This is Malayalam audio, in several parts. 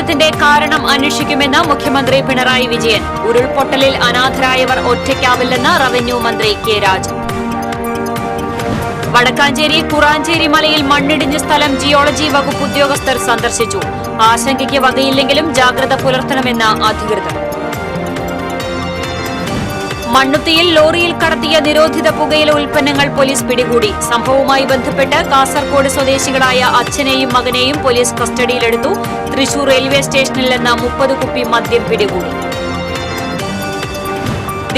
ദുരന്തത്തിന്റെ കാരണം അന്വേഷിക്കുമെന്ന് മുഖ്യമന്ത്രി പിണറായി വിജയൻ. ഉരുൾപൊട്ടലിൽ അനാഥരായവർ ഒറ്റയ്ക്കാവില്ലെന്ന് റവന്യൂ മന്ത്രി കെ രാജൻ. വടക്കാഞ്ചേരി കുറാഞ്ചേരി മലയിൽ മണ്ണിടിഞ്ഞ സ്ഥലം ജിയോളജി വകുപ്പ് ഉദ്യോഗസ്ഥർ സന്ദർശിച്ചു. ആശങ്കയ്ക്ക് വകയില്ലെങ്കിലും ജാഗ്രത പുലർത്തണമെന്ന് അധികൃതർ. മണ്ണുത്തിയിൽ ലോറിയിൽ കടത്തിയ നിരോധിത പുകയില ഉൽപ്പന്നങ്ങൾ പോലീസ് പിടികൂടി. സംഭവവുമായി ബന്ധപ്പെട്ട് കാസർകോട് സ്വദേശികളായ അച്ഛനെയും മകനെയും പോലീസ് കസ്റ്റഡിയിലെടുത്തു. തൃശൂർ റെയിൽവേ സ്റ്റേഷനിൽ നിന്ന് 30 കുപ്പി മദ്യം പിടികൂടി.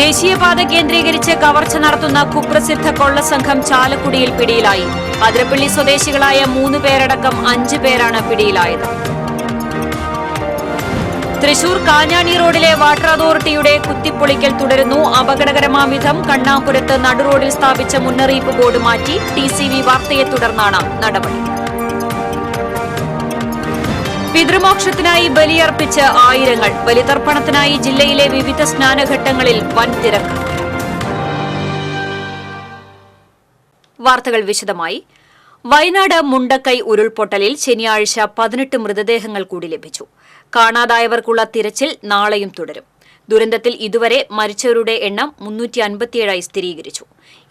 ദേശീയപാത കേന്ദ്രീകരിച്ച് കവർച്ച നടത്തുന്ന കുപ്രസിദ്ധ കൊള്ളസംഘം ചാലക്കുടിയിൽ പിടിയിലായി. അതിരപ്പള്ളി സ്വദേശികളായ 3 പേരടക്കം 5 പേരാണ് പിടിയിലായത്. തൃശൂർ കാഞ്ഞാണി റോഡിലെ വാട്ടർ അതോറിറ്റിയുടെ കുത്തിപ്പൊളിക്കൽ തുടരുന്നു. അപകടകരമാം വിധം കണ്ണാപുരത്ത് നടുറോഡിൽ സ്ഥാപിച്ച മുന്നറിയിപ്പ് ബോർഡ് മാറ്റി. TCV വാർത്തയെ തുടർന്നാണ് നടപടി. പിതൃമോക്ഷത്തിനായി ബലിയർപ്പിച്ച് ആയിരങ്ങൾ. ബലിതർപ്പണത്തിനായി ജില്ലയിലെ വിവിധ സ്നാനഘട്ടങ്ങളിൽ വൻ തിരക്ക്. വാർത്തകൾ വിശദമായി. വയനാട് മുണ്ടക്കൈ ഉരുൾപൊട്ടലിൽ ശനിയാഴ്ച 18 മൃതദേഹങ്ങൾ കൂടി ലഭിച്ചു. കാണാതായവർക്കുള്ള തിരച്ചിൽ നാളെയും തുടരും. ദുരന്തത്തിൽ ഇതുവരെ മരിച്ചവരുടെ എണ്ണം 357 സ്ഥിരീകരിച്ചു.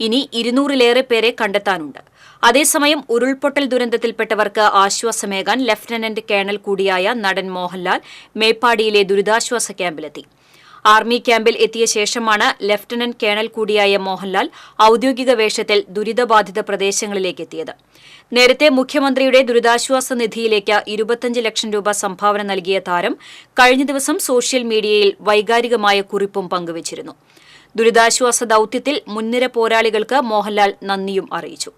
ഇനി 200-ലേറെ പേരെ കണ്ടെത്താനുണ്ട്. അതേസമയം ഉരുൾപൊട്ടൽ ദുരന്തത്തിൽപ്പെട്ടവർക്ക് ആശ്വാസമേകാൻ ലഫ്റ്റനന്റ് കേണൽ കൂടിയായ നടൻ മോഹൻലാൽ മേപ്പാടിയിലെ ദുരിതാശ്വാസ ക്യാമ്പിലെത്തി. ആർമി ക്യാമ്പിൽ എത്തിയ ശേഷമാണ് ലഫ്റ്റനന്റ് കേണൽ കൂടിയായ മോഹൻലാൽ ഔദ്യോഗിക വേഷത്തിൽ ദുരിതബാധിത പ്രദേശങ്ങളിലേക്ക് എത്തിയത്. നേരത്തെ മുഖ്യമന്ത്രിയുടെ ദുരിതാശ്വാസ നിധിയിലേക്ക് 25 ലക്ഷം രൂപ സംഭാവന നൽകിയ താരം കഴിഞ്ഞ ദിവസം സോഷ്യൽ മീഡിയയിൽ വൈകാരികമായ കുറിപ്പും പങ്കുവച്ചിരുന്നു. ദുരിതാശ്വാസ ദൌത്യത്തിൽ മുൻനിര പോരാളികൾക്ക് മോഹൻലാൽ നന്ദിയും അറിയിച്ചു.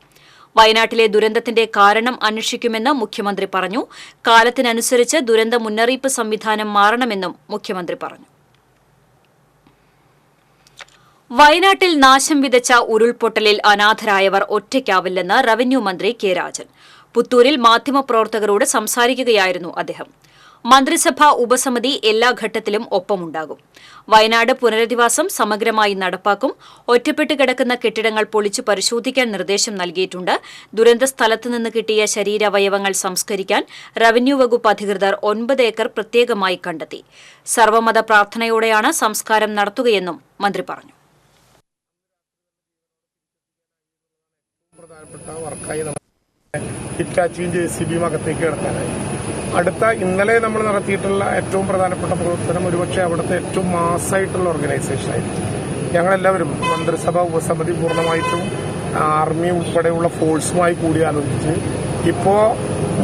വയനാട്ടിലെ ദുരന്തത്തിന്റെ കാരണം അന്വേഷിക്കുമെന്ന് മുഖ്യമന്ത്രി പറഞ്ഞു. കാലത്തിനനുസരിച്ച് ദുരന്ത മുന്നറിയിപ്പ് സംവിധാനം മാറണമെന്നും മുഖ്യമന്ത്രി പറഞ്ഞു. വയനാട്ടിൽ നാശം വിതച്ച ഉരുൾപൊട്ടലിൽ അനാഥരായവർ ഒറ്റയ്ക്കാവില്ലെന്ന് റവന്യൂ മന്ത്രി കെ രാജൻ. പുത്തൂരിൽ മാധ്യമപ്രവർത്തകരോട് സംസാരിക്കുകയായിരുന്നു അദ്ദേഹം. മന്ത്രിസഭാ ഉപസമിതി എല്ലാ ഘട്ടത്തിലും ഒപ്പമുണ്ടാകും. വയനാട് പുനരധിവാസം സമഗ്രമായി നടപ്പാക്കും. ഒറ്റപ്പെട്ട് കിടക്കുന്ന കെട്ടിടങ്ങൾ പൊളിച്ചു പരിശോധിക്കാൻ നിർദ്ദേശം നൽകിയിട്ടുണ്ട്. ദുരന്ത സ്ഥലത്തുനിന്ന് കിട്ടിയ ശരീരാവയവങ്ങൾ സംസ്കരിക്കാൻ റവന്യൂ വകുപ്പ് അധികൃതർ 9 ഏക്കർ പ്രത്യേകമായി കണ്ടെത്തി. സർവ്വമത പ്രാർത്ഥനയോടെയാണ് സംസ്കാരം നടത്തുകയെന്നും മന്ത്രി പറഞ്ഞു. ഹിറ്റാച്ചിയും JCB അകത്തേക്ക് കിടക്കാനായി ഇന്നലെ നമ്മൾ നടത്തിയിട്ടുള്ള ഏറ്റവും പ്രധാനപ്പെട്ട പ്രവർത്തനം ഒരുപക്ഷെ അവിടുത്തെ ഏറ്റവും മാസമായിട്ടുള്ള ഓർഗനൈസേഷനായിരുന്നു. ഞങ്ങളെല്ലാവരും മന്ത്രിസഭാ ഉപസമിതി പൂർണ്ണമായിട്ടും ആർമി ഉൾപ്പെടെയുള്ള ഫോഴ്സുമായി കൂടിയാലോചിച്ച് ഇപ്പോൾ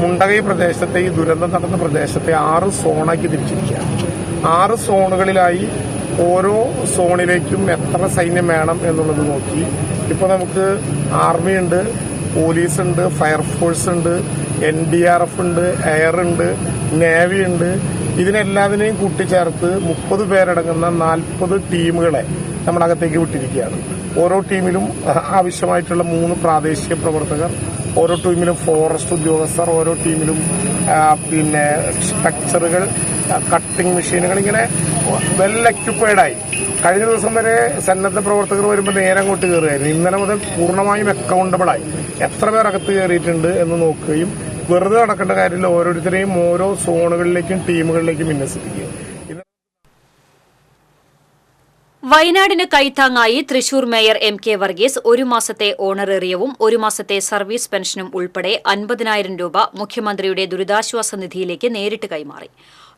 മുണ്ടകൈ പ്രദേശത്തെ ഈ ദുരന്തം നടന്ന പ്രദേശത്തെ 6 സോണാക്കി തിരിച്ചിരിക്കുകയാണ്. 6 സോണുകളിലായി ഓരോ സോണിലേക്കും എത്ര സൈന്യം വേണം എന്നുള്ളത് നോക്കി ഇപ്പോൾ നമുക്ക് ആർമിയുണ്ട്, പോലീസുണ്ട്, ഫയർഫോഴ്സ് ഉണ്ട്, NDRF ഉണ്ട്, എയർ ഉണ്ട്, നേവി ഉണ്ട്. ഇതിനെല്ലാത്തിനെയും കൂട്ടിച്ചേർത്ത് 30 പേരടങ്ങുന്ന 40 ടീമുകളെ നമ്മളകത്തേക്ക് വിട്ടിരിക്കുകയാണ്. ഓരോ ടീമിലും ആവശ്യമായിട്ടുള്ള 3 പ്രാദേശിക പ്രവർത്തകർ, ഓരോ ടീമിലും ഫോറസ്റ്റ് ഉദ്യോഗസ്ഥർ, ഓരോ ടീമിലും സ്ട്രക്ചറുകൾ, കട്ടിംഗ് മെഷീനുകൾ, ഇങ്ങനെ വെൽ എക്യുപ്പൈഡായി. കഴിഞ്ഞ ദിവസം വരെ സന്നദ്ധ പ്രവർത്തകർ വരുമ്പോൾ നേരെ അങ്ങോട്ട് കയറുകയായിരുന്നു. ഇന്നലെ മുതൽ പൂർണ്ണമായും അക്കൗണ്ടബിളായി എത്ര പേർ അകത്ത് കയറിയിട്ടുണ്ട് എന്ന് നോക്കുകയും വെറുതെ നടക്കേണ്ട കാര്യമില്ല, ഓരോരുത്തരെയും ഓരോ സോണുകളിലേക്കും ടീമുകളിലേക്കും വിന്യസിപ്പിക്കുക. വയനാടിന് കൈത്താങ്ങായി തൃശൂർ മേയർ MK വർഗീസ് 1 മാസത്തെ ഓണറേറിയവും 1 മാസത്തെ സർവീസ് പെൻഷനും ഉൾപ്പെടെ 50,000 രൂപ മുഖ്യമന്ത്രിയുടെ ദുരിതാശ്വാസ നിധിയിലേക്ക് നേരിട്ട് കൈമാറി.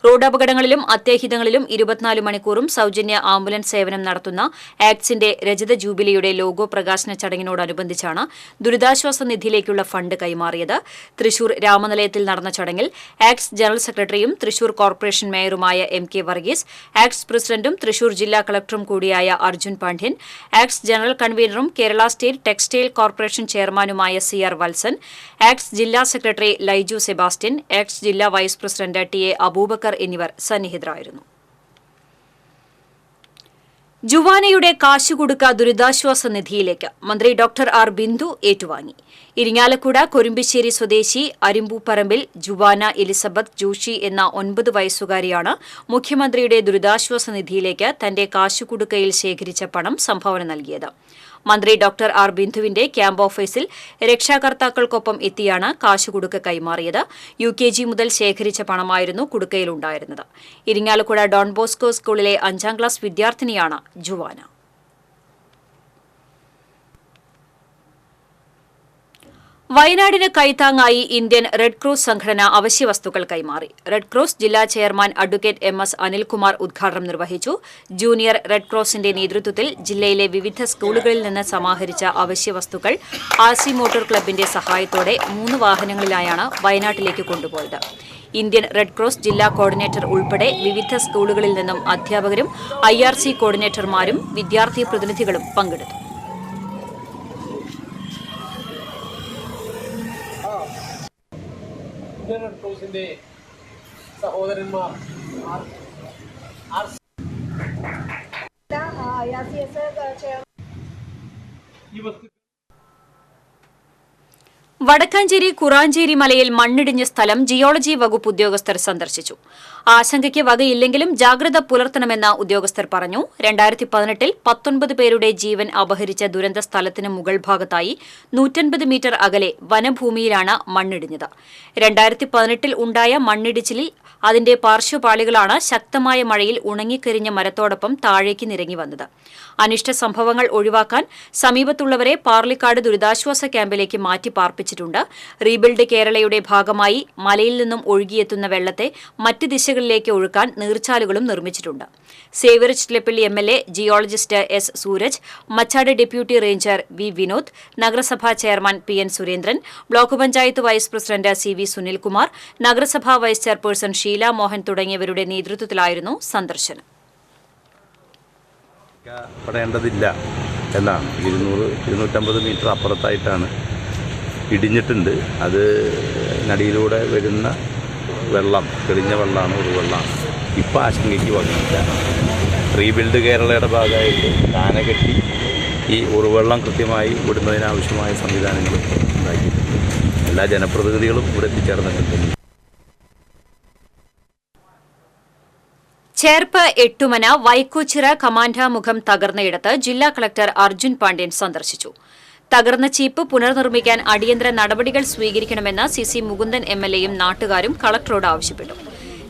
റോഡ് അപകടങ്ങളിലും അത്യാഹിതങ്ങളിലും 24 മണിക്കൂറും സൌജന്യ ആംബുലൻസ് സേവനം നടത്തുന്ന ആക്ട്സിന്റെ രജത ജൂബിലിയുടെ ലോഗോ പ്രകാശന ചടങ്ങിനോടനുബന്ധിച്ചാണ് ദുരിതാശ്വാസ നിധിയിലേക്കുള്ള ഫണ്ട് കൈമാറിയത്. തൃശൂർ രാമനിലയത്തിൽ നടന്ന ചടങ്ങിൽ ആക്ട്സ് ജനറൽ സെക്രട്ടറിയും തൃശൂർ കോർപ്പറേഷൻ മേയറുമായ MK വർഗീസ്, ആക്ട്സ് പ്രസിഡന്റും തൃശൂർ ജില്ലാ കളക്ടറും കൂടിയായ അർജുൻ പാണ്ഡ്യൻ, ആക്ട്സ് ജനറൽ കൺവീനറും കേരള സ്റ്റേറ്റ് ടെക്സ്റ്റൈൽ കോർപ്പറേഷൻ ചെയർമാനുമായ CR വത്സൻ, ആക്ട്സ് ജില്ലാ സെക്രട്ടറി ലൈജു സെബാസ്റ്റ്യൻ, ആക്ട്സ് ജില്ലാ വൈസ് പ്രസിഡന്റ് TA അബൂബക്കർ എന്നിവർ സന്നിഹിതരായിരുന്നു. ജുവാനയുടെ കാശുകൊടുക്ക ദുരിതാശ്വാസ നിധിയിലേക്ക് മന്ത്രി ഡോക്ടർ R. ബിന്ദു ഏറ്റുവാങ്ങി. ഇരിങ്ങാലക്കുട കൊരുമ്പിശ്ശേരി സ്വദേശി അരിമ്പൂപ്പറമ്പിൽ ജുവാന എലിസബത്ത് ജോഷി എന്ന 9 വയസ്സുകാരിയാണ് മുഖ്യമന്ത്രിയുടെ ദുരിതാശ്വാസ നിധിയിലേക്ക് തന്റെ കാശുകൊടുക്കയിൽ ശേഖരിച്ച പണം സംഭാവന നൽകിയത്. മന്ത്രി ഡോക്ടർ ആർ ബിന്ദുവിന്റെ ക്യാമ്പ് ഓഫീസിൽ രക്ഷാകർത്താക്കൾക്കൊപ്പം എത്തിയാണ് കാശുകുടുക്ക് കൈമാറിയത്. UKG മുതൽ ശേഖരിച്ച പണമായിരുന്നു കുടുക്കയിലുണ്ടായിരുന്നത്. ഇരിങ്ങാലക്കുട ഡോൺ ബോസ്കോ സ്കൂളിലെ 5ാം ക്ലാസ് വിദ്യാർത്ഥിനിയാണ് ജുവാന. വയനാടിന് കൈത്താങ്ങായി ഇന്ത്യൻ റെഡ് ക്രോസ് സംഘടന അവശ്യവസ്തുക്കൾ കൈമാറി. റെഡ് ക്രോസ് ജില്ലാ ചെയർമാൻ അഡ്വക്കേറ്റ് MS അനിൽകുമാർ ഉദ്ഘാടനം നിർവഹിച്ചു. ജൂനിയർ റെഡ് ക്രോസിന്റെ നേതൃത്വത്തിൽ ജില്ലയിലെ വിവിധ സ്കൂളുകളിൽ നിന്ന് സമാഹരിച്ച അവശ്യവസ്തുക്കൾ RC മോട്ടോർ ക്ലബിന്റെ സഹായത്തോടെ 3 വാഹനങ്ങളിലായാണ് വയനാട്ടിലേക്ക് കൊണ്ടുപോയത്. ഇന്ത്യൻ റെഡ് ക്രോസ് ജില്ലാ കോർഡിനേറ്റർ ഉൾപ്പെടെ വിവിധ സ്കൂളുകളിൽ നിന്നും അധ്യാപകരും IRC കോർഡിനേറ്റർമാരും വിദ്യാർത്ഥി പ്രതിനിധികളും പങ്കെടുത്തു. റെഡ് ക്രോസിന്റെ സഹോദരന്മാർ വടക്കാഞ്ചേരി കുറാഞ്ചേരി മലയിൽ മണ്ണിടിഞ്ഞ സ്ഥലം ജിയോളജി വകുപ്പ് ഉദ്യോഗസ്ഥർ സന്ദർശിച്ചു. ആശങ്കയ്ക്ക് വകയില്ലെങ്കിലും ജാഗ്രത പുലർത്തണമെന്ന് ഉദ്യോഗസ്ഥർ പറഞ്ഞു. 2018-ൽ 19 പേരുടെ ജീവൻ അപഹരിച്ച ദുരന്ത സ്ഥലത്തിന് മുകൾ ഭാഗത്തായി 150 മീറ്റർ അകലെ വനഭൂമിയിലാണ് മണ്ണിടിഞ്ഞത്. 2018-ൽ ഉണ്ടായ മണ്ണിടിച്ചിലിൽ അതിന്റെ പാർശ്വപാളികളാണ് ശക്തമായ മഴയിൽ ഉണങ്ങിക്കരിഞ്ഞ മരത്തോടൊപ്പം താഴേക്ക് നിരങ്ങി വന്നത്. അനിഷ്ട സംഭവങ്ങൾ ഒഴിവാക്കാൻ സമീപത്തുള്ളവരെ പാർലിക്കാട് ദുരിതാശ്വാസ ക്യാമ്പിലേക്ക് മാറ്റി പാർപ്പിച്ചിട്ടുണ്ട്. റീബിൽഡ് കേരളയുടെ ഭാഗമായി മലയിൽ നിന്നും ഒഴുകിയെത്തുന്ന വെള്ളത്തെ മറ്റ് ദിശകളിലേക്ക് ഒഴുക്കാൻ നീർച്ചാലുകളും നിർമ്മിച്ചിട്ടുണ്ട്. Xavier Chittilappilly MLA, geologist S. Sooraj, Machad deputy ranger V. Vinod, നഗരസഭാ chairman PN Surendran, block panchayat vice president CV. Sunilkumar, നഗരസഭാ വൈസ് ചെയർപേഴ്സൺ ഷീല മോഹൻ തുടങ്ങിയവരുടെ നേതൃത്വത്തിലായിരുന്നു സന്ദർശനം. പെടേണ്ടതില്ല എന്നാണ്. 200-250 മീറ്റർ അപ്പുറത്തായിട്ടാണ് ഇടിഞ്ഞിട്ടുണ്ട്. അത് നടിയിലൂടെ വരുന്ന വെള്ളം തെളിഞ്ഞ വെള്ളമാണ്, ഒരു വെള്ളമാണ്. ഇപ്പോൾ ആശങ്കയ്ക്ക് വന്നില്ല. റീബിൽഡ് കേരളയുടെ ഭാഗമായിട്ട് കാന കെട്ടി ഈ ഉറുവെള്ളം കൃത്യമായി വിടുന്നതിനാവശ്യമായ സംവിധാനങ്ങൾ ഉണ്ടാക്കിയിട്ടുണ്ട്. എല്ലാ ജനപ്രതിനിധികളും ഇവിടെ എത്തിച്ചേർന്നിട്ടുണ്ട്. ചേർപ്പ് എട്ടുമന വൈക്കോച്ചിറ കമാൻഡാമുഖം തകർന്നയിടത്ത് ജില്ലാ കളക്ടർ അർജുൻ പാണ്ഡ്യൻ സന്ദർശിച്ചു. തകർന്ന ചീപ്പ് പുനർനിർമ്മിക്കാൻ അടിയന്തര നടപടികൾ സ്വീകരിക്കണമെന്ന് CC മുകുന്ദൻ MLAയും നാട്ടുകാരും കളക്ടറോട് ആവശ്യപ്പെട്ടു.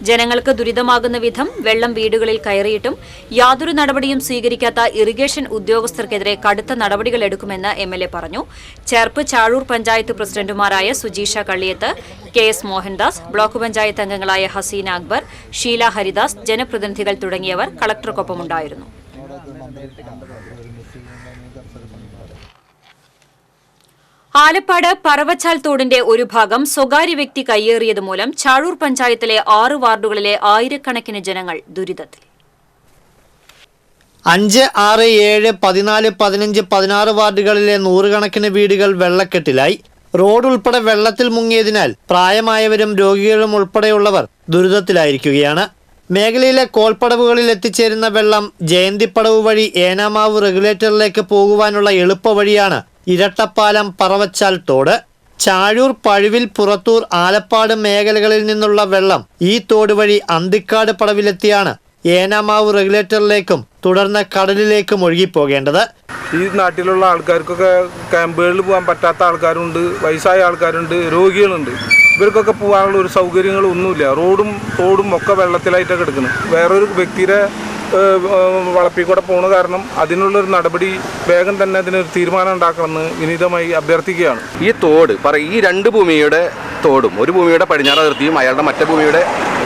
ജനങ്ങൾക്ക് ദുരിതമാകുന്ന വിധം വെള്ളം വീടുകളിൽ കയറിയിട്ടും യാതൊരു നടപടിയും സ്വീകരിക്കാത്ത ഇറിഗേഷൻ ഉദ്യോഗസ്ഥർക്കെതിരെ കടുത്ത നടപടികൾ എടുക്കുമെന്ന് MLA പറഞ്ഞു. ചേർപ്പ് ചാഴൂർ പഞ്ചായത്ത് പ്രസിഡന്റുമാരായ സുജീഷ കള്ളിയത്ത്, KS മോഹൻദാസ്, ബ്ലോക്ക് പഞ്ചായത്ത് അംഗങ്ങളായ ഹസീന അക്ബർ, ഷീല ഹരിദാസ്, ജനപ്രതിനിധികൾ തുടങ്ങിയവർ കളക്ടർക്കൊപ്പമുണ്ടായിരുന്നു. ആലപ്പാട് പറവച്ചാൽ തോടിന്റെ ഒരു ഭാഗം സ്വകാര്യ വ്യക്തി കയ്യേറിയത് മൂലം ചാഴൂർ പഞ്ചായത്തിലെ 6 വാർഡുകളിലെ ആയിരക്കണക്കിന് ജനങ്ങൾ ദുരിതത്തിൽ. 5, 6, 7, 14, 15, 16 വാർഡുകളിലെ 100 കണക്കിന് വീടുകൾ വെള്ളക്കെട്ടിലായി. റോഡ് ഉൾപ്പെടെ വെള്ളത്തിൽ മുങ്ങിയതിനാൽ പ്രായമായവരും രോഗികളും ഉൾപ്പെടെയുള്ളവർ ദുരിതത്തിലായിരിക്കുകയാണ്. മേഖലയിലെ കോൾപ്പടവുകളിൽ എത്തിച്ചേരുന്ന വെള്ളം ജയന്തിപ്പടവ് വഴി ഏനാമാവ് റെഗുലേറ്ററിലേക്ക് പോകുവാനുള്ള എളുപ്പവഴിയാണ് ഇരട്ടപ്പാലം പറവച്ചാൽ തോട്. ചാഴൂർ, പഴുവിൽ, പുറത്തൂർ, ആലപ്പാട് മേഖലകളിൽ നിന്നുള്ള വെള്ളം ഈ തോട് വഴി അന്തിക്കാട് പടവിലെത്തിയാണ് ഏനാമാവ് റെഗുലേറ്ററിലേക്കും തുടർന്ന് കടലിലേക്കും ഒഴുകിപ്പോകേണ്ടത്. ഈ നാട്ടിലുള്ള ആൾക്കാർക്കൊക്കെ ക്യാമ്പുകളിൽ പോകാൻ പറ്റാത്ത ആൾക്കാരുണ്ട്, വയസ്സായ ആൾക്കാരുണ്ട്, രോഗികളുണ്ട്. ഇവർക്കൊക്കെ പോകാനുള്ള ഒരു സൗകര്യങ്ങളൊന്നുമില്ല. റോഡും തോടും ഒക്കെ വെള്ളത്തിലായിട്ടാണ് കിടക്കുന്നത്. വേറൊരു വ്യക്തിയുടെ വളപ്പിൽ പോണ കാരണം അതിനുള്ളൊരു നടപടി വേഗം തന്നെ അതിനൊരു തീരുമാനം ഉണ്ടാക്കണമെന്ന് വിനീതമായി അഭ്യർത്ഥിക്കുകയാണ്. ഈ തോട് ഈ 2 ഭൂമിയുടെ തോടും, ഒരു ഭൂമിയുടെ പടിഞ്ഞാറ് അതിർത്തിയും അയാളുടെ മറ്റേ ഭൂമിയുടെ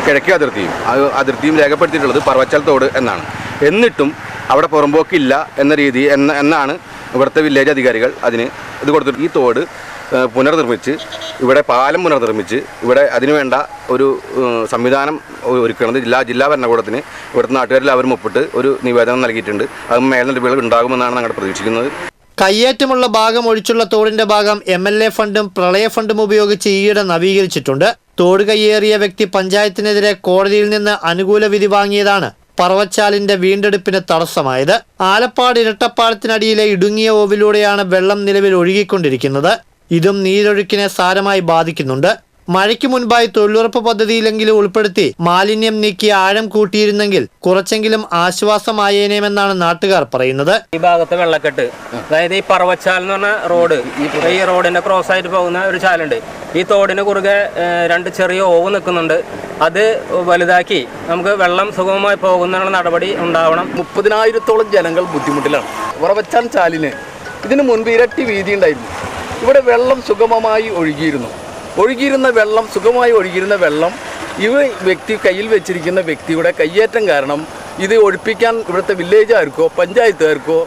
കിഴക്കേ അതിർത്തിയും രേഖപ്പെടുത്തിയിട്ടുള്ളത് പറവച്ചാൽ തോട് എന്നാണ്. എന്നിട്ടും അവിടെ പുറമ്പോക്കില്ല എന്ന രീതി എന്നാണ് ഇവിടുത്തെ വില്ലേജ് അധികാരികൾ അതിന് ഇത് കൊടുത്തിട്ട് ഈ തോട് പുനർനിർമ്മിച്ച് ഇവിടെ പാലം പുനർനിർമ്മിച്ച് ഇവിടെ അതിനുവേണ്ട ഒരു സംവിധാനം ഒരുക്കുന്നത് ജില്ലാ ഭരണകൂടത്തിന് ഇവിടുത്തെ നാട്ടുകാരിൽ അവർ ഒപ്പിട്ട് ഒരു നിവേദനം നൽകിയിട്ടുണ്ട്. അത് മേൽനടപടികൾ ഉണ്ടാകുമെന്നാണ് ഞങ്ങൾ പ്രതീക്ഷിക്കുന്നത്. കയ്യേറ്റമുള്ള ഭാഗം ഒഴിച്ചുള്ള തോടിന്റെ ഭാഗം MLA ഫണ്ടും പ്രളയ ഫണ്ടും ഉപയോഗിച്ച് ഈയിടെ നവീകരിച്ചിട്ടുണ്ട്. തോട് കയ്യേറിയ വ്യക്തി പഞ്ചായത്തിനെതിരെ കോടതിയിൽ നിന്ന് അനുകൂല വിധി വാങ്ങിയതാണ് പറവച്ചാലിന്റെ വീണ്ടെടുപ്പിന് തടസ്സമായത്. ആലപ്പാട് ഇരട്ടപ്പാലത്തിനടിയിലെ ഇടുങ്ങിയ ഓവിലൂടെയാണ് വെള്ളം നിലവിൽ ഒഴുകിക്കൊണ്ടിരിക്കുന്നത്. ഇതും നീരൊഴുക്കിനെ സാരമായി ബാധിക്കുന്നുണ്ട്. മഴയ്ക്ക് മുൻപായി തൊഴിലുറപ്പ് പദ്ധതിയിലെങ്കിലും ഉൾപ്പെടുത്തി മാലിന്യം നീക്കി ആഴം കൂട്ടിയിരുന്നെങ്കിൽ കുറച്ചെങ്കിലും ആശ്വാസമായേനെമെന്നാണ് നാട്ടുകാർ പറയുന്നത്. ഈ ഭാഗത്ത് വെള്ളക്കെട്ട്, അതായത് ഈ പറവച്ചാൽ എന്ന് പറഞ്ഞ റോഡ്, ഈ റോഡിന്റെ ക്രോസ് ആയിട്ട് പോകുന്ന ഒരു ചാലുണ്ട്. ഈ തോടിന് കുറുകെ 2 ചെറിയ ഓവ് നിൽക്കുന്നുണ്ട്. അത് വലുതാക്കി നമുക്ക് വെള്ളം സുഗമമായി പോകുന്നതിനുള്ള നടപടി ഉണ്ടാവണം. 30,000-ഓളം ജനങ്ങൾ ബുദ്ധിമുട്ടിലാണ്. പറവച്ചാൽ ചാലിന് ഇതിനു മുൻപ് ഇരട്ടി വീതി ഉണ്ടായിരുന്നു. ഇവിടെ വെള്ളം സുഗമമായി ഒഴുകിയിരുന്ന വെള്ളം കയ്യിൽ വെച്ചിരിക്കുന്ന വ്യക്തിയുടെ കയ്യേറ്റം കാരണം ഇത് ഒഴിപ്പിക്കാൻ ഇവിടുത്തെ വില്ലേജുകാർക്കോ പഞ്ചായത്തുകാർക്കോ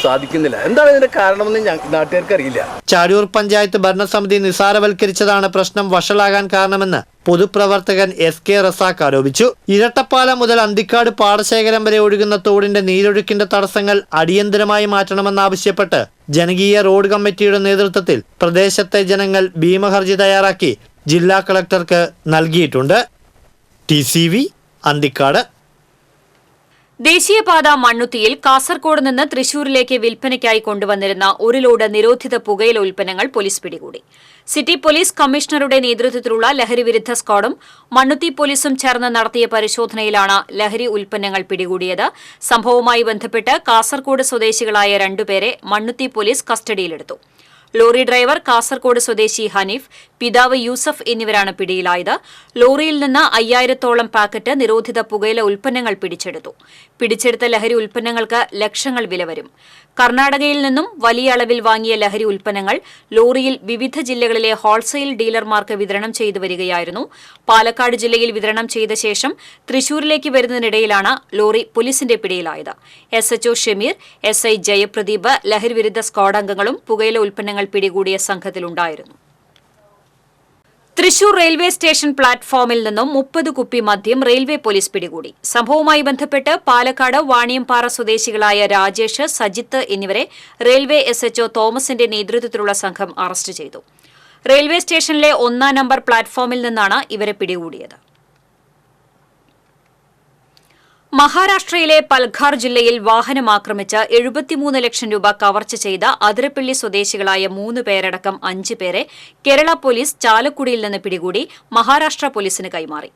സാധിക്കുന്നില്ല. എന്താണ് ഇതിന്റെ കാരണമെന്ന് നാട്ടുകാർക്ക് അറിയില്ല. ചാഴൂർ പഞ്ചായത്ത് ഭരണസമിതി നിസാരവൽക്കരിച്ചതാണ് പ്രശ്നം വഷളാകാൻ കാരണമെന്ന് പൊതുപ്രവർത്തകൻ SK റസാഖ് ആരോപിച്ചു. ഇരട്ടപ്പാലം മുതൽ അന്തിക്കാട് പാടശേഖരം വരെ ഒഴുകുന്ന തോടിന്റെ നീരൊഴുക്കിന്റെ തടസ്സങ്ങൾ അടിയന്തരമായി മാറ്റണമെന്നാവശ്യപ്പെട്ട് ജനകീയ റോഡ് കമ്മിറ്റിയുടെ നേതൃത്വത്തിൽ പ്രദേശത്തെ ജനങ്ങൾ ഭീമഹർജി തയ്യാറാക്കി ജില്ലാ കളക്ടർക്ക് നൽകിയിട്ടുണ്ട്. TCV അന്തിക്കാട്. ദേശീയപാത മണ്ണുത്തിയിൽ കാസർകോട് നിന്ന് തൃശൂരിലേക്ക് വിൽപ്പനയ്ക്കായി കൊണ്ടുവന്നിരുന്ന 1 ലോഡ് നിരോധിത പുകയില ഉൽപ്പന്നങ്ങൾ പോലീസ് പിടികൂടി. സിറ്റി പോലീസ് കമ്മീഷണറുടെ നേതൃത്വത്തിലുള്ള ലഹരിവിരുദ്ധ സ്ക്വാഡും മണ്ണുത്തി പോലീസും ചേർന്ന് നടത്തിയ പരിശോധനയിലാണ് ലഹരി ഉൽപ്പന്നങ്ങൾ പിടികൂടിയത്. സംഭവവുമായി ബന്ധപ്പെട്ട് കാസർകോട് സ്വദേശികളായ 2 പേരെ മണ്ണുത്തി പോലീസ് കസ്റ്റഡിയിലെടുത്തു. ലോറി ഡ്രൈവർ കാസർകോട് സ്വദേശി ഹനീഫ്, പിതാവ് യൂസഫ് എന്നിവരാണ് പിടിയിലായത്. ലോറിയിൽ നിന്ന് 5000-ഓളം പാക്കറ്റ് നിരോധിത പുകയില ഉൽപ്പന്നങ്ങൾ പിടിച്ചെടുത്തു. പിടിച്ചെടുത്ത ലഹരി ഉൽപ്പന്നങ്ങൾക്ക് ലക്ഷങ്ങൾ വില വരും. കർണാടകയിൽ നിന്നും വലിയ അളവിൽ വാങ്ങിയ ലഹരി ഉൽപ്പന്നങ്ങൾ ലോറിയിൽ വിവിധ ജില്ലകളിലെ ഹോൾസെയിൽ ഡീലർമാർക്ക് വിതരണം ചെയ്തു വരികയായിരുന്നു. പാലക്കാട് ജില്ലയിൽ വിതരണം ചെയ്ത ശേഷം തൃശൂരിലേക്ക് വരുന്നതിനിടയിലാണ് ലോറി പോലീസിന്റെ പിടിയിലായത്. SHO ഷമീർ, SI ജയപ്രദീപ്, ലഹരിവിരുദ്ധ സ്ക്വാഡ് അംഗങ്ങളും പുകയില ഉൽപ്പന്നങ്ങൾ പിടികൂടിയ സംഘത്തിലുണ്ടായിരുന്നു. തൃശൂർ റെയിൽവേ സ്റ്റേഷൻ പ്ലാറ്റ്ഫോമിൽ നിന്നും 30 കുപ്പി മദ്യം റെയിൽവേ പോലീസ് പിടികൂടി. സംഭവവുമായി ബന്ധപ്പെട്ട് പാലക്കാട് വാണിയംപാറ സ്വദേശികളായ രാജേഷ്, സജിത്ത് എന്നിവരെ റെയിൽവേ SHO തോമസിന്റെ നേതൃത്വത്തിലുള്ള സംഘം അറസ്റ്റ് ചെയ്തു. റെയിൽവേ സ്റ്റേഷനിലെ 1-ാം നമ്പർ പ്ലാറ്റ്ഫോമിൽ നിന്നാണ് ഇവരെ പിടികൂടിയത്. മഹാരാഷ്ട്രയിലെ പൽഘാർ ജില്ലയിൽ വാഹനം ആക്രമിച്ച് 73 ലക്ഷം രൂപ കവർച്ച ചെയ്ത അതിരപ്പള്ളി സ്വദേശികളായ 3 പേരടക്കം 5 പേരെ കേരള പോലീസ് ചാലക്കുടിയിൽ നിന്ന് പിടികൂടി മഹാരാഷ്ട്ര പോലീസിന് കൈമാറി.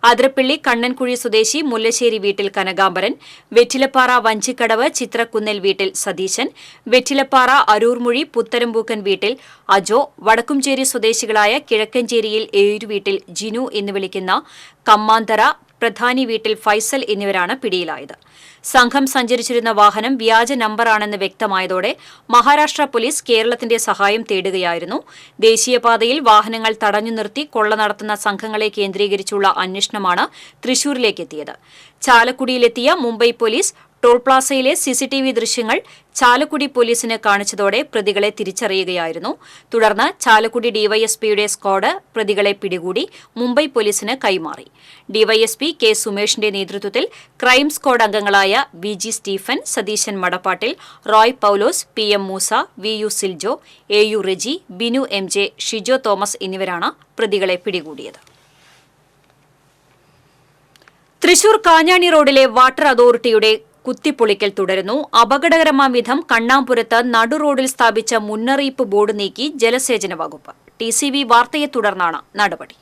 അതിരപ്പള്ളി കണ്ണൻകുഴി സ്വദേശി മുല്ലശ്ശേരി വീട്ടിൽ കനകാംബരൻ, വെറ്റിലപ്പാറ വഞ്ചിക്കടവ് ചിത്രക്കുന്നൽ വീട്ടിൽ സതീശൻ, വെറ്റിലപ്പാറ അരൂർമുഴി പുത്തരമ്പൂക്കൻ വീട്ടിൽ അജോ, വടക്കുംചേരി സ്വദേശികളായ കിഴക്കഞ്ചേരിയിൽ ഏഴു വീട്ടിൽ ജിനു എന്ന് വിളിക്കുന്ന കമ്മാന്തറ പ്രധാനി വീട്ടിൽ ഫൈസൽ എന്നിവരാണ് പിടിയിലായത്. സംഘം സഞ്ചരിച്ചിരുന്ന വാഹനം വ്യാജ നമ്പറാണെന്ന് വ്യക്തമായതോടെ മഹാരാഷ്ട്ര പോലീസ് കേരളത്തിന്റെ സഹായം തേടുകയായിരുന്നു. ദേശീയപാതയിൽ വാഹനങ്ങൾ തടഞ്ഞു നിർത്തി കൊള്ള നടത്തുന്ന സംഘങ്ങളെ കേന്ദ്രീകരിച്ചുള്ള അന്വേഷണമാണ് തൃശൂരിലേക്കെത്തിയത്. ചാലക്കുടിയിലെത്തിയ മുംബൈ പോലീസ് ടോൾ പ്ലാസയിലെ CCTV ദൃശ്യങ്ങൾ ചാലക്കുടി പോലീസിന് കാണിച്ചതോടെ പ്രതികളെ തിരിച്ചറിയുകയായിരുന്നു. തുടർന്ന് ചാലക്കുടി ഡിവൈഎസ്പിയുടെ സ്ക്വാഡ് പ്രതികളെ പിടികൂടി മുംബൈ പോലീസിന് കൈമാറി. ഡിവൈഎസ്പി K സുമേഷിന്റെ നേതൃത്വത്തിൽ ക്രൈം സ്ക്വാഡ് അംഗങ്ങളായ VG Stephen, Satheesan Madappattil, Roy Paulose, PM Moosa, VU Siljo, AU Reji, Binu MJ, Shijo Thomas എന്നിവരാണ് പ്രതികളെ പിടികൂടിയത്. തൃശൂർ കാഞ്ഞാണി റോഡിലെ വാട്ടർ അതോറിറ്റിയുടെ കുത്തിപ്പൊളിക്കൽ തുടരുന്നു. അപകടകരമാം വിധം കണ്ണാമ്പുരത്ത് നടുറോഡിൽ സ്ഥാപിച്ച മുന്നറിയിപ്പ് ബോർഡ് നീക്കി ജലസേചന വകുപ്പ്. TCV വാർത്തയെ തുടർന്നാണ് നടപടി.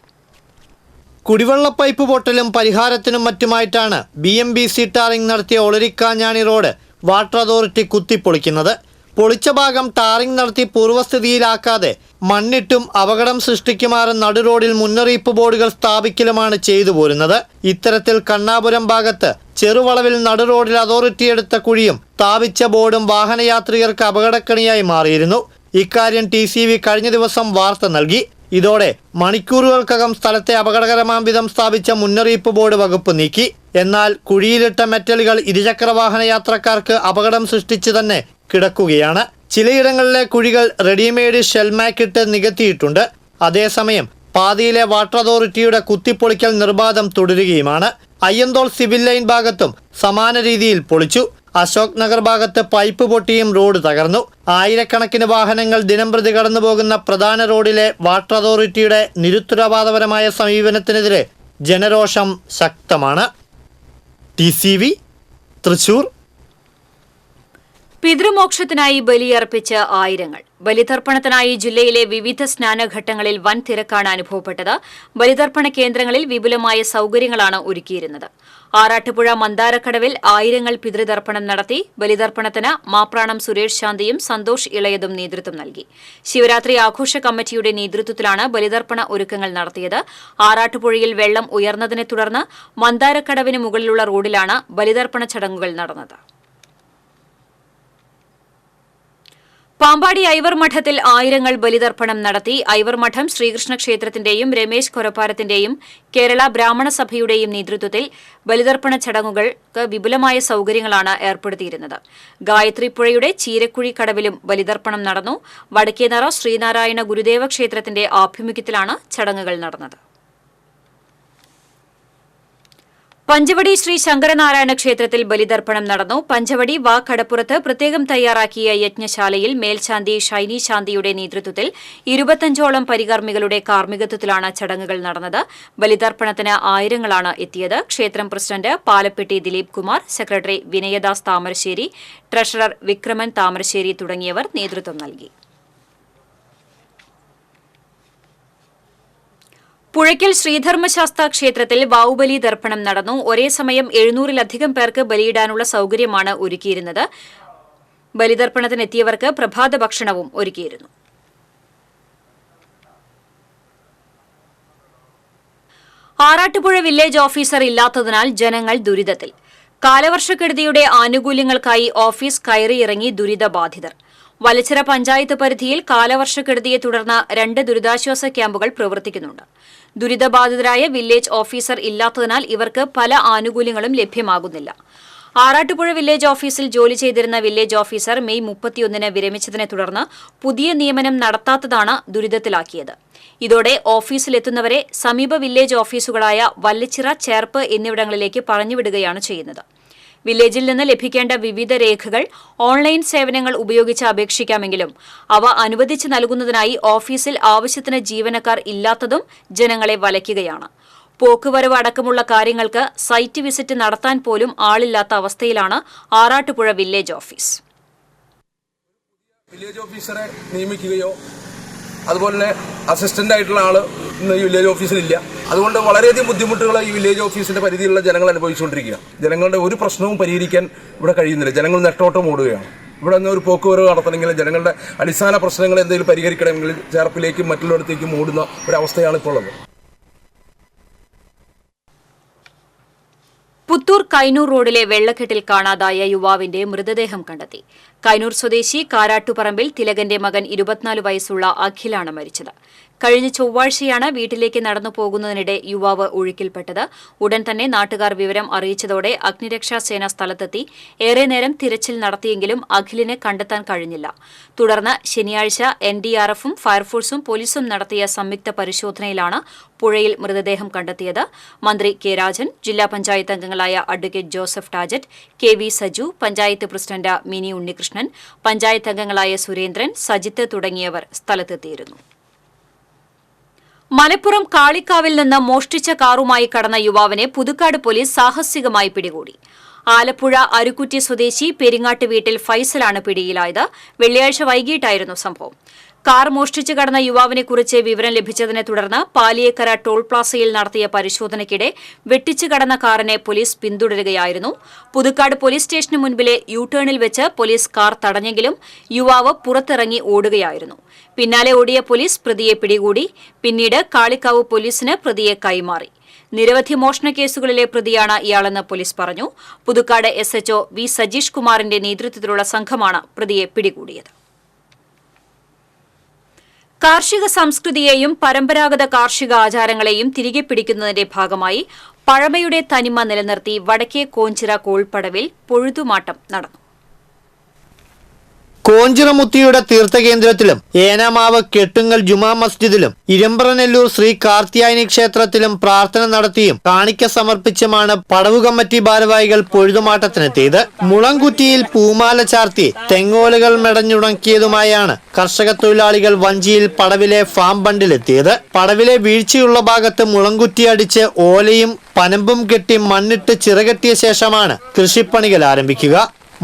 കുടിവെള്ള പൈപ്പ് പൊട്ടലും പരിഹാരത്തിനും മറ്റുമായിട്ടാണ് BMBC ടാറിംഗ് നടത്തിയ ഒളരിക്കാഞ്ഞാണി റോഡ് വാട്ടർ അതോറിറ്റി കുത്തിപ്പൊളിക്കുന്നത്. പൊളിച്ച ഭാഗം ടാറിംഗ് നടത്തി പൂർവ്വസ്ഥിതിയിലാക്കാതെ മണ്ണിട്ടും അപകടം സൃഷ്ടിക്കുമാറ് നടുറോഡിൽ മുന്നറിയിപ്പ് ബോർഡുകൾ സ്ഥാപിക്കലുമാണ് ചെയ്തു പോരുന്നത്. ഇത്തരത്തിൽ കണ്ണാപുരം ഭാഗത്ത് ചെറുവളവിൽ നടുറോഡിൽ അതോറിറ്റി എടുത്ത കുഴിയും സ്ഥാപിച്ച ബോർഡും വാഹനയാത്രികർക്ക് അപകടക്കണിയായി മാറിയിരുന്നു. ഇക്കാര്യം TCV കഴിഞ്ഞ ദിവസം വാർത്ത നൽകി. ഇതോടെ മണിക്കൂറുകൾക്കകം സ്ഥലത്തെ അപകടകരമാം വിധം സ്ഥാപിച്ച മുന്നറിയിപ്പ് ബോർഡ് വകുപ്പ് നീക്കി. എന്നാൽ കുഴിയിലിട്ട മെറ്റലുകൾ ഇരുചക്രവാഹന യാത്രക്കാർക്ക് അപകടം സൃഷ്ടിച്ചു തന്നെ കിടക്കുകയാണ്. ചിലയിടങ്ങളിലെ കുഴികൾ റെഡിമെയ്ഡ് ഷെൽമാക്കിട്ട് നികത്തിയിട്ടുണ്ട്. അതേസമയം പാതയിലെ വാട്ടർ അതോറിറ്റിയുടെ കുത്തിപ്പൊളിക്കൽ നിർബാധം തുടരുകയുമാണ്. അയ്യന്തോൾ സിവിൽ ലൈൻ ഭാഗത്തും സമാന രീതിയിൽ പൊളിച്ചു. അശോക് നഗർ ഭാഗത്ത് പൈപ്പ് പൊട്ടിയും റോഡ് തകർന്നു. ആയിരക്കണക്കിന് വാഹനങ്ങൾ ദിനംപ്രതി കടന്നുപോകുന്ന പ്രധാന റോഡിലെ വാട്ടർ അതോറിറ്റിയുടെ നിരുത്തരവാദപരമായ സമീപനത്തിനെതിരെ ജനരോഷം ശക്തമാണ്. TCV തൃശൂർ. പിതൃമോക്ഷത്തിനായി ബലിയർപ്പിച്ച് ആയിരങ്ങൾ. ബലിതർപ്പണത്തിനായി ജില്ലയിലെ വിവിധ സ്നാനഘട്ടങ്ങളിൽ വൻ തിരക്കാണ് അനുഭവപ്പെട്ടത്. ബലിതർപ്പണ കേന്ദ്രങ്ങളിൽ വിപുലമായ സൌകര്യങ്ങളാണ് ഒരുക്കിയിരുന്നത്. ആറാട്ടുപുഴ മന്ദാരക്കടവിൽ ആയിരങ്ങൾ പിതൃതർപ്പണം നടത്തി. ബലിതർപ്പണത്തിന് മാപ്രാണം സുരേഷ് ശാന്തിയും സന്തോഷ് ഇളയതും നേതൃത്വം നൽകി. ശിവരാത്രി ആഘോഷ കമ്മിറ്റിയുടെ നേതൃത്വത്തിലാണ് ബലിതർപ്പണ ഒരുക്കങ്ങൾ നടത്തിയത്. ആറാട്ടുപുഴയിൽ വെള്ളം ഉയർന്നതിനെ തുടർന്ന് മന്ദാരക്കടവിന് മുകളിലുള്ള റോഡിലാണ് ബലിതർപ്പണ ചടങ്ങുകൾ നടന്നത്. പാമ്പാടി ഐവർ മഠത്തിൽ ആയിരങ്ങൾ ബലിതർപ്പണം നടത്തി. ഐവർ മഠം ശ്രീകൃഷ്ണ ക്ഷേത്രത്തിന്റെയും രമേശ് കൊരപ്പാരത്തിന്റെയും കേരള ബ്രാഹ്മണ സഭയുടെയും നേതൃത്വത്തിൽ ബലിതർപ്പണ ചടങ്ങുകൾക്ക് വിപുലമായ സൌകര്യങ്ങളാണ് ഏർപ്പെടുത്തിയിരുന്നത്. ഗായത്രിപ്പുഴയുടെ ചീരക്കുഴി കടവിലും ബലിതർപ്പണം നടന്നു. വടക്കേനറ ശ്രീനാരായണ ഗുരുദേവ ക്ഷേത്രത്തിന്റെ ആഭിമുഖ്യത്തിലാണ് ചടങ്ങുകൾ നടന്നത്. പഞ്ചവടി ശ്രീ ശങ്കരനാരായണ ക്ഷേത്രത്തിൽ ബലിതർപ്പണം നടന്നു. പഞ്ചവടി വാക്കടപ്പുറത്ത് പ്രത്യേകം തയ്യാറാക്കിയ യജ്ഞശാലയിൽ മേൽശാന്തി ഷൈനി ശാന്തിയുടെ നേതൃത്വത്തിൽ 25ഓളം പരികർമ്മികളുടെ കാർമ്മികത്വത്തിലാണ് ചടങ്ങുകൾ നടന്നത്. ബലിതർപ്പണത്തിന് ആയിരങ്ങളാണ് എത്തിയത്. ക്ഷേത്രം president Palappetti Dileep Kumar, secretary Vinayadas Thamarassery, treasurer Vikraman Thamarassery തുടങ്ങിയവർ നേതൃത്വം നൽകി. പുഴയ്ക്കൽ ശ്രീധർമ്മശാസ്ത ക്ഷേത്രത്തിൽ വാവുബലി തർപ്പണം നടന്നു. ഒരേ സമയം 700-ലധികം പേർക്ക് ബലിയിടാനുള്ള സൌകര്യമാണ് ഒരുക്കിയിരുന്നത്. ബലിതർപ്പണത്തിനെത്തിയവർക്ക് പ്രഭാത ഭക്ഷണവും ഒരുക്കിയിരുന്നു. ആറാട്ടുപുഴ വില്ലേജ് ഓഫീസർ ഇല്ലാത്തതിനാൽ ജനങ്ങൾ ദുരിതത്തിൽ. കാലവർഷക്കെടുതിയുടെ ആനുകൂല്യങ്ങൾക്കായി ഓഫീസ് കയറിയിറങ്ങി ദുരിതബാധിതർ. വലച്ചിറ പഞ്ചായത്ത് പരിധിയിൽ കാലവർഷക്കെടുതിയെ തുടർന്ന് 2 ദുരിതാശ്വാസ ക്യാമ്പുകൾ പ്രവർത്തിക്കുന്നുണ്ട്. ദുരിതബാധിതരായ വില്ലേജ് ഓഫീസർ ഇല്ലാത്തതിനാൽ ഇവർക്ക് പല ആനുകൂല്യങ്ങളും ലഭ്യമാകുന്നില്ല. ആറാട്ടുപുഴ വില്ലേജ് ഓഫീസിൽ ജോലി ചെയ്തിരുന്ന വില്ലേജ് ഓഫീസർ മെയ് 31-ന് വിരമിച്ചതിനെ തുടർന്ന് പുതിയ നിയമനം നടത്താത്തതാണ് ദുരിതത്തിലാക്കിയത്. ഇതോടെ ഓഫീസിലെത്തുന്നവരെ സമീപ വില്ലേജ് ഓഫീസുകളായ വല്ലച്ചിറ, ചേർപ്പ് എന്നിവിടങ്ങളിലേക്ക് പറഞ്ഞുവിടുകയാണ് ചെയ്യുന്നത്. വില്ലേജിൽ നിന്ന് ലഭിക്കേണ്ട വിവിധ രേഖകൾ ഓൺലൈൻ സേവനങ്ങൾ ഉപയോഗിച്ച് അപേക്ഷിക്കാമെങ്കിലും അവ അനുവദിച്ചു നൽകുന്നതിനായി ഓഫീസിൽ ആവശ്യത്തിന് ജീവനക്കാർ ഇല്ലാത്തതും ജനങ്ങളെ വലയ്ക്കുകയാണ്. പോക്കുവരവ് അടക്കമുള്ള കാര്യങ്ങൾക്ക് സൈറ്റ് വിസിറ്റ് നടത്താൻ പോലും ആളില്ലാത്ത അവസ്ഥയിലാണ് ആറാട്ടുപുഴ വില്ലേജ് ഓഫീസ്. വില്ലേജ് ഓഫീസറെ നിയമിക്കുകയോ അതുപോലെ തന്നെ അസിസ്റ്റന്റ് ആയിട്ടുള്ള ആള് ഇന്ന് ഈ വില്ലേജ് ഓഫീസിലില്ല. അതുകൊണ്ട് വളരെയധികം ബുദ്ധിമുട്ടുകൾ ഈ വില്ലേജ് ഓഫീസിന്റെ പരിധിയിലുള്ള ജനങ്ങൾ അനുഭവിച്ചുകൊണ്ടിരിക്കുക. ജനങ്ങളുടെ ഒരു പ്രശ്നവും പരിഹരിക്കാൻ ഇവിടെ കഴിയുന്നില്ല. ജനങ്ങൾ നെട്ടോട്ടം ഓടുകയാണ്. ഇവിടെ നിന്ന് ഒരു പോക്കുവരവ് നടത്തണമെങ്കിൽ ജനങ്ങളുടെ അടിസ്ഥാന പ്രശ്നങ്ങൾ എന്തെങ്കിലും പരിഹരിക്കണമെങ്കിൽ ചേർപ്പിലേക്കും മറ്റുള്ളിടത്തേക്കും ഓടുന്ന ഒരവസ്ഥയാണ് ഇപ്പോൾ ഉള്ളത്. പുത്തൂർ കൈനൂർ റോഡിലെ വെള്ളക്കെട്ടിൽ കാണാതായ യുവാവിന്റെ മൃതദേഹം കണ്ടെത്തി. കൈനൂർ സ്വദേശി കാരാട്ടുപറമ്പിൽ തിലകന്റെ മകൻ 24 വയസ്സുള്ള അഖിലാണ് മരിച്ചത്. കഴിഞ്ഞ ചൊവ്വാഴ്ചയാണ് വീട്ടിലേക്ക് നടന്നു പോകുന്നതിനിടെ യുവാവ് ഒഴുക്കിൽപ്പെട്ടത്. ഉടൻ തന്നെ നാട്ടുകാർ വിവരം അറിയിച്ചതോടെ അഗ്നിരക്ഷാസേന സ്ഥലത്തെത്തി ഏറെ നേരം തിരച്ചിൽ നടത്തിയെങ്കിലും അഖിലിനെ കണ്ടെത്താൻ കഴിഞ്ഞില്ല. തുടർന്ന് ശനിയാഴ്ച NDRFും ഫയർഫോഴ്സും പോലീസും നടത്തിയ സംയുക്ത പരിശോധനയിലാണ് പുഴയിൽ മൃതദേഹം കണ്ടെത്തിയത്. മന്ത്രി കെ രാജൻ, ജില്ലാ പഞ്ചായത്ത് അംഗങ്ങളായ advocate Joseph ടാജറ്റ്, KV Saju, panchayat president mini Unnikrishnan, panchayat അംഗങ്ങളായ സുരേന്ദ്രൻ, സജിത്ത് തുടങ്ങിയവർ സ്ഥലത്തെത്തിയിരുന്നു. മലപ്പുറം കാളിക്കാവിൽ നിന്ന് മോഷ്ടിച്ച കാറുമായി കടന്ന യുവാവിനെ പുതുക്കാട് പോലീസ് സാഹസികമായി പിടികൂടി. ആലപ്പുഴ അരുക്കുറ്റി സ്വദേശി പെരിങ്ങാട്ട് വീട്ടിൽ ഫൈസലാണ് പിടിയിലായത്. വെള്ളിയാഴ്ച വൈകിട്ടായിരുന്നു സംഭവം. കാർ മോഷ്ടിച്ചു കടന്ന യുവാവിനെക്കുറിച്ച് വിവരം ലഭിച്ചതിനെ തുടർന്ന് പാലിയേക്കര ടോൾ പ്ലാസയിൽ നടത്തിയ പരിശോധനയ്ക്കിടെ വെട്ടിച്ചു കടന്ന കാറിനെ പോലീസ് പിന്തുടരുകയായിരുന്നു. പുതുക്കാട് പോലീസ് സ്റ്റേഷന് മുൻപിലെ യു-ടേണിൽ വെച്ച് പോലീസ് കാർ തടഞ്ഞെങ്കിലും യുവാവ് പുറത്തിറങ്ങി ഓടുകയായിരുന്നു. പിന്നാലെ ഓടിയ പോലീസ് പ്രതിയെ പിടികൂടി. പിന്നീട് കാളിക്കാവ് പോലീസിന് പ്രതിയെ കൈമാറി. നിരവധി മോഷണ കേസുകളിലെ പ്രതിയാണ് ഇയാളെന്ന് പോലീസ് പറഞ്ഞു. പുതുക്കാട് SHO V സജീഷ് കുമാറിന്റെ നേതൃത്വത്തിലുള്ള സംഘമാണ് പ്രതിയെ പിടികൂടിയത്. കാർഷിക സംസ്കൃതിയെയും പരമ്പരാഗത കാർഷിക ആചാരങ്ങളെയും തിരികെ പിടിക്കുന്നതിന്റെ ഭാഗമായി പഴമയുടെ തനിമ നിലനിർത്തി വടക്കേ കോഞ്ചിറ കോൾപ്പടവിൽ പൊഴുതുമാട്ടം നടന്നു. കോഞ്ചിറമുത്തിയുടെ തീർത്ഥകേന്ദ്രത്തിലും ഏനാമാവ് കെട്ടുങ്ങൽ ജുമാ മസ്ജിദിലും ഇരമ്പ്രനെല്ലൂർ ശ്രീ കാർത്തിയായനി ക്ഷേത്രത്തിലും പ്രാർത്ഥന നടത്തിയും കാണിക്ക സമർപ്പിച്ചുമാണ് പടവു കമ്മിറ്റി ഭാരവാഹികൾ പൊഴുതുമാട്ടത്തിനെത്തിയത്. മുളംകുറ്റിയിൽ പൂമാല ചാർത്തി തെങ്ങോലുകൾ മെടഞ്ഞുണക്കിയതുമായാണ് കർഷക തൊഴിലാളികൾ വഞ്ചിയിൽ പടവിലെ ഫാം ബണ്ടിലെത്തിയത്. പടവിലെ വീഴ്ചയുള്ള ഭാഗത്ത് മുളംകുറ്റി അടിച്ച് ഓലയും പനമ്പും കെട്ടി മണ്ണിട്ട് ചിറകെട്ടിയ ശേഷമാണ് കൃഷിപ്പണികൾ ആരംഭിക്കുക.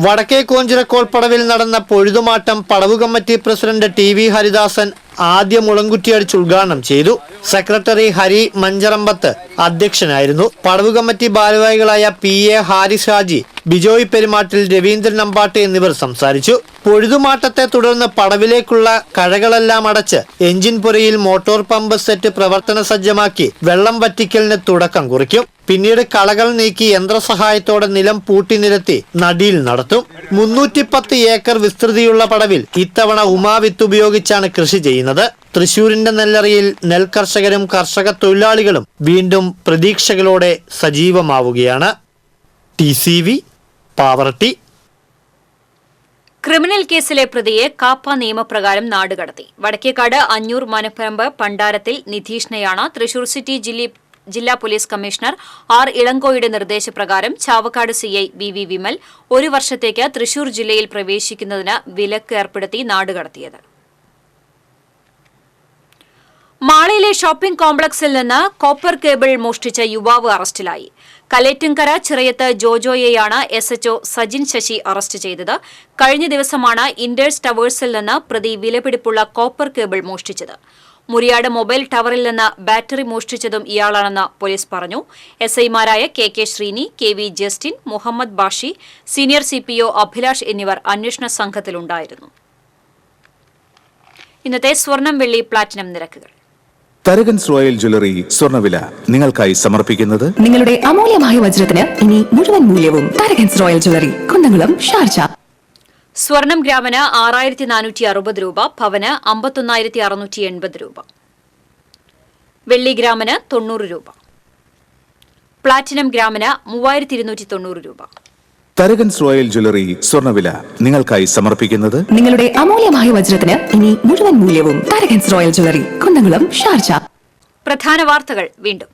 വടക്കേ കോഞ്ചിറക്കോൾ പടവിൽ നടന്ന പൊഴുതുമാട്ടം പടവു കമ്മിറ്റി പ്രസിഡന്റ് TV ഹരിദാസൻ ആദ്യ മുളങ്കുറ്റിയടിച്ച് ഉദ്ഘാടനം ചെയ്തു. സെക്രട്ടറി ഹരി മഞ്ചറമ്പത്ത് അധ്യക്ഷനായിരുന്നു. പടവു കമ്മിറ്റി ഭാരവാഹികളായ PA ഹാരിസ് ഹാജി, ബിജോയ് പെരുമാട്ടിൽ, രവീന്ദ്രൻ അമ്പാട്ട് എന്നിവർ സംസാരിച്ചു. പൊഴുതുമാട്ടത്തെ തുടർന്ന് പടവിലേക്കുള്ള കഴകളെല്ലാം അടച്ച് എഞ്ചിൻ പുരയിൽ മോട്ടോർ പമ്പ് സെറ്റ് പ്രവർത്തന സജ്ജമാക്കി വെള്ളം വറ്റിക്കലിന് തുടക്കം കുറിക്കും. പിന്നീട് കളകൾ നീക്കി യന്ത്രസഹായത്തോടെ നിലം പൂട്ടി നിരത്തി നടീൽ നടത്തും. 310 ഏക്കർ വിസ്തൃതിയുള്ള പടവിൽ ഇത്തവണ ഉമാവിത്ത് ഉപയോഗിച്ചാണ് കൃഷി ചെയ്യുന്നത്. തൃശൂരിന്റെ നെല്ലറിയിൽ നെൽകർഷകരും കർഷക തൊഴിലാളികളും വീണ്ടും പ്രതീക്ഷകളോടെ സജീവമാവുകയാണ്. TCV പാവറട്ടി. ക്രിമിനൽ കേസിലെ പ്രതിയെ കാപ്പ നിയമപ്രകാരം നാടുകടത്തി. വടക്കേക്കാട് അഞ്ഞൂർ മനപ്പറമ്പ് പണ്ടാരത്തിൽ നിധീഷിനെയാണ് തൃശൂർ സിറ്റി ജില്ലാ പോലീസ് കമ്മീഷണർ R. ഇളങ്കോയുടെ നിർദ്ദേശപ്രകാരം ചാവക്കാട് CI VV വിമൽ 1 വർഷത്തേക്ക് തൃശൂർ ജില്ലയിൽ പ്രവേശിക്കുന്നതിന് വിലക്ക് ഏർപ്പെടുത്തി നാടുകടത്തിയത്. മാളയിലെ ഷോപ്പിംഗ് കോംപ്ലക്സിൽ നിന്ന് കോപ്പർ കേബിൾ മോഷ്ടിച്ച യുവാവ് അറസ്റ്റിലായി. കലേറ്റുംകര ചിറയത്ത് ജോജോയെയാണ് SHO സജിൻ ശശി അറസ്റ്റ് ചെയ്തത്. കഴിഞ്ഞ ദിവസമാണ് ഇൻഡേഴ്സ് ടവേഴ്സിൽ നിന്ന് പ്രതി വിലപിടിപ്പുള്ള കോപ്പർ കേബിൾ മോഷ്ടിച്ചത്. മുരിയാട് മൊബൈൽ ടവറിൽ നിന്ന് ബാറ്ററി മോഷ്ടിച്ചതും ഇയാളാണെന്ന് പോലീസ് പറഞ്ഞു. SIമാരായ KK Sreeni, KV Justin, Muhammad Bashi, senior CPO Abhilash എന്നിവർ അന്വേഷണ സംഘത്തിലുണ്ടായിരുന്നു. ഇന്നത്തെ സ്വർണം, വെള്ളി, പ്ലാറ്റിനം നിരക്കുകൾ. തരകൻസ് റോയൽ ജ്വല്ലറി സ്വർണ്ണവില നിങ്ങൾക്കായി സമർപ്പിക്കുന്നത് നിങ്ങളുടെ അമൂല്യമായ വജ്രത്തിന് ഇനി മുഴുവൻ മൂല്യവും Tharakans royal jewellery, Kunnamkulam, Sharjah. സ്വർണം ഗ്രാമിന് 6460 രൂപ, പവന് 51,680 രൂപ, വെള്ളി ഗ്രാമിന് 90 രൂപ, പ്ലാറ്റിനം ഗ്രാമിന് 3290 രൂപ. തരകൻസ് റോയൽ ജ്വല്ലറി സ്വർണ്ണവില നിങ്ങൾക്കായി സമർപ്പിക്കുന്നത് നിങ്ങളുടെ അമൂല്യമായ വജ്രത്തിന് ഇനി മുഴുവൻ മൂല്യവും Tharakans royal jewellery, Kunnamkulam, Sharjah. പ്രധാന വാർത്തകൾ വീണ്ടും.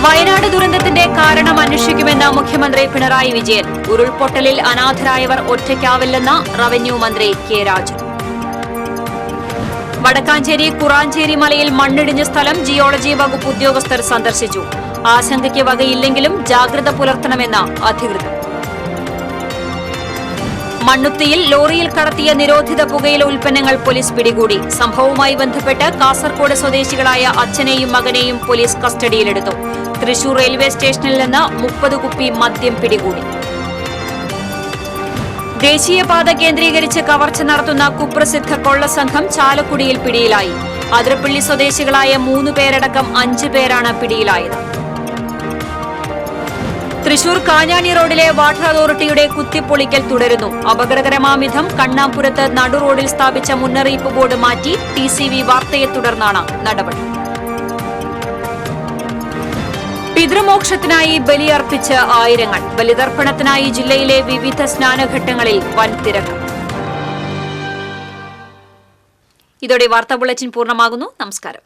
വയനാട് ദുരന്തത്തിന്റെ കാരണം അന്വേഷിക്കുമെന്ന് മുഖ്യമന്ത്രി പിണറായി വിജയൻ. ഉരുൾപൊട്ടലിൽ അനാഥരായവർ ഒറ്റയ്ക്കാവില്ലെന്ന് റവന്യൂ മന്ത്രി K. രാജൻ. വടക്കാഞ്ചേരി കുറാഞ്ചേരി മലയിൽ മണ്ണിടിഞ്ഞ സ്ഥലം ജിയോളജി വകുപ്പ് ഉദ്യോഗസ്ഥർ സന്ദർശിച്ചു. ആശങ്കയ്ക്ക് വകയില്ലെങ്കിലും ജാഗ്രത പുലർത്തണമെന്ന് അധികൃതർ. മണ്ണുത്തിയിൽ ലോറിയിൽ കടത്തിയ നിരോധിത പുകയില ഉൽപ്പന്നങ്ങൾ പോലീസ് പിടികൂടി. സംഭവവുമായി ബന്ധപ്പെട്ട് കാസർകോട് സ്വദേശികളായ അച്ഛനെയും മകനെയും പോലീസ് കസ്റ്റഡിയിലെടുത്തു. തൃശൂർ റെയിൽവേ സ്റ്റേഷനിൽ നിന്ന് 30 കുപ്പി മദ്യം പിടികൂടി. ദേശീയപാത കേന്ദ്രീകരിച്ച് കവർച്ച നടത്തുന്ന കുപ്രസിദ്ധ കൊള്ളസംഘം ചാലക്കുടിയിൽ പിടിയിലായി. അതിരപ്പള്ളി സ്വദേശികളായ 3 പേരടക്കം 5 പേരാണ് പിടിയിലായത്. തൃശൂർ കാഞ്ഞാണി റോഡിലെ വാട്ടർ അതോറിറ്റിയുടെ കുത്തിപ്പൊളിക്കൽ തുടരുന്നു. അപകടകരമാംവിധം കണ്ണാമ്പുരത്ത് നടു റോഡിൽ സ്ഥാപിച്ച മുന്നറിയിപ്പ് ബോർഡ് മാറ്റി. TCV വാർത്തയെ തുടർന്നാണ് നടപടി. പിതൃമോക്ഷത്തിനായി ബലിയർപ്പിച്ച് ആയിരങ്ങൾ. ബലിതർപ്പണത്തിനായി ജില്ലയിലെ വിവിധ സ്നാനഘട്ടങ്ങളിൽ വൻ തിരക്ക്. ഇതോടെ വാർത്താ ബുള്ളറ്റിൻ പൂർണ്ണമാകുന്നു. നമസ്കാരം.